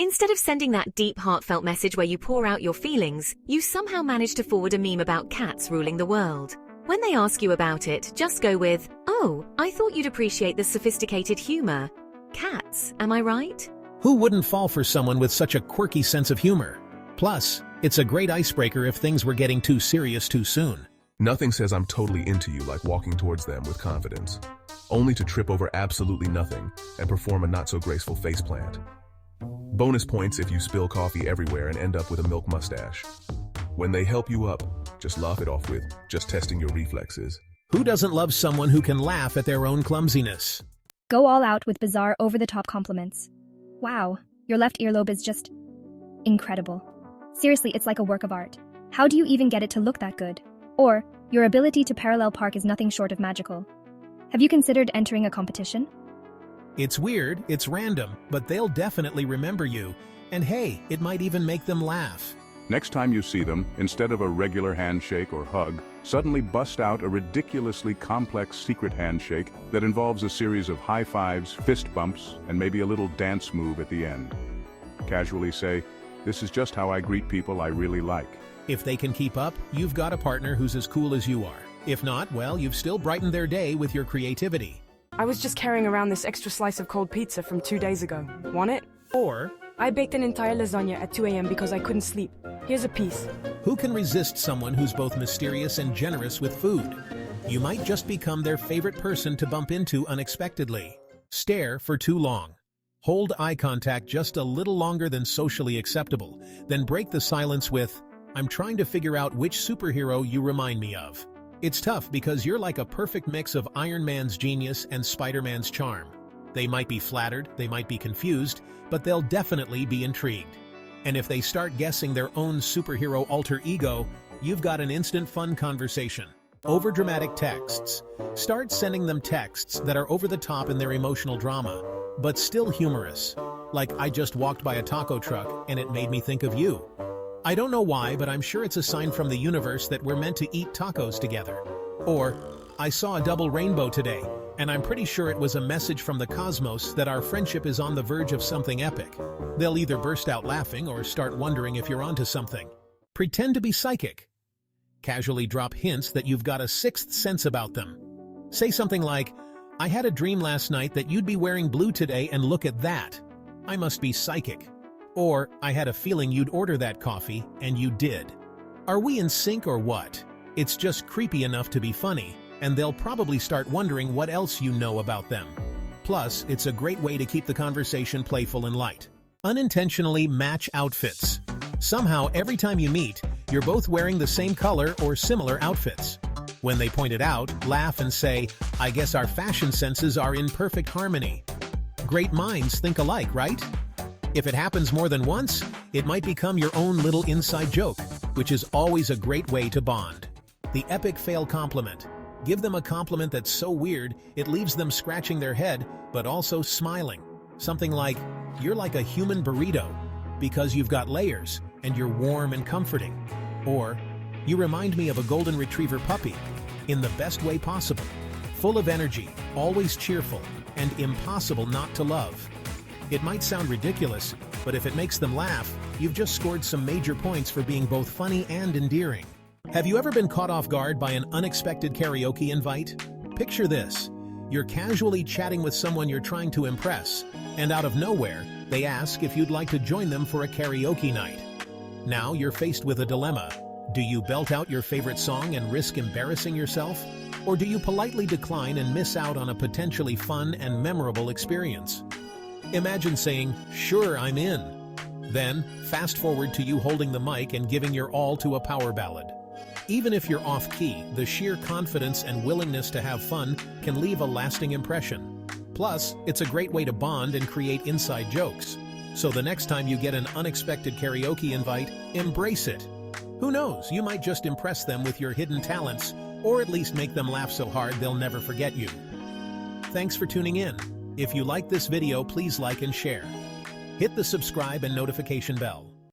Instead of sending that deep, heartfelt message where you pour out your feelings, you somehow manage to forward a meme about cats ruling the world. When they ask you about it, just go with, "Oh, I thought you'd appreciate the sophisticated humor. Cats, am I right?" Who wouldn't fall for someone with such a quirky sense of humor? Plus, it's a great icebreaker if things were getting too serious too soon. Nothing says I'm totally into you like walking towards them with confidence, only to trip over absolutely nothing and perform a not-so-graceful faceplant. Bonus points if you spill coffee everywhere and end up with a milk mustache. When they help you up, just laugh it off with, "Just testing your reflexes." Who doesn't love someone who can laugh at their own clumsiness? Go all out with bizarre, over-the-top compliments. Wow, your left earlobe is just incredible. Seriously, it's like a work of art. How do you even get it to look that good? Or, your ability to parallel park is nothing short of magical. Have you considered entering a competition? It's weird, it's random, but they'll definitely remember you. And hey, it might even make them laugh. Next time you see them, instead of a regular handshake or hug, suddenly bust out a ridiculously complex secret handshake that involves a series of high fives, fist bumps, and maybe a little dance move at the end. Casually say, "This is just how I greet people I really like." If they can keep up, you've got a partner who's as cool as you are. If not, well, you've still brightened their day with your creativity. I was just carrying around this extra slice of cold pizza from 2 days ago. Want it? Or, I baked an entire lasagna at 2 a.m. because I couldn't sleep. Here's a piece. who can resist someone who's both mysterious and generous with food? You might just become their favorite person to bump into unexpectedly. Stare for too long. Hold eye contact just a little longer than socially acceptable, then break the silence with, "I'm trying to figure out which superhero you remind me of." It's tough because you're like a perfect mix of Iron Man's genius and Spider-Man's charm. They might be flattered, they might be confused, but they'll definitely be intrigued. And if they start guessing their own superhero alter ego, you've got an instant fun conversation. Overdramatic texts. Start sending them texts that are over the top in their emotional drama, but still humorous. Like, "I just walked by a taco truck and it made me think of you. I don't know why, but I'm sure it's a sign from the universe that we're meant to eat tacos together." Or, "I saw a double rainbow today, and I'm pretty sure it was a message from the cosmos that our friendship is on the verge of something epic." They'll either burst out laughing or start wondering if you're onto something. Pretend to be psychic. Casually drop hints that you've got a sixth sense about them. Say something like, "I had a dream last night that you'd be wearing blue today, and look at that. I must be psychic." Or, "I had a feeling you'd order that coffee, and you did." Are we in sync or what? It's just creepy enough to be funny, and they'll probably start wondering what else you know about them. Plus, it's a great way to keep the conversation playful and light. Unintentionally match outfits. Somehow, every time you meet, you're both wearing the same color or similar outfits. When they point it out, laugh and say, "I guess our fashion senses are in perfect harmony." Great minds think alike, right? If it happens more than once, it might become your own little inside joke, which is always a great way to bond. The epic fail compliment. Give them a compliment that's so weird, it leaves them scratching their head, but also smiling. Something like, "You're like a human burrito," because you've got layers, and you're warm and comforting. Or, "You remind me of a golden retriever puppy," in the best way possible. Full of energy, always cheerful, and impossible not to love. It might sound ridiculous, but if it makes them laugh, you've just scored some major points for being both funny and endearing. Have you ever been caught off guard by an unexpected karaoke invite? Picture this. You're casually chatting with someone you're trying to impress, and out of nowhere, they ask if you'd like to join them for a karaoke night. Now you're faced with a dilemma. Do you belt out your favorite song and risk embarrassing yourself? Or do you politely decline and miss out on a potentially fun and memorable experience? Imagine saying, "Sure, I'm in." Then, fast forward to you holding the mic and giving your all to a power ballad. Even if you're off-key, the sheer confidence and willingness to have fun can leave a lasting impression. Plus, it's a great way to bond and create inside jokes. So the next time you get an unexpected karaoke invite, embrace it. Who knows, you might just impress them with your hidden talents, or at least make them laugh so hard they'll never forget you. Thanks for tuning in. If you like this video, please like and share. Hit the subscribe and notification bell.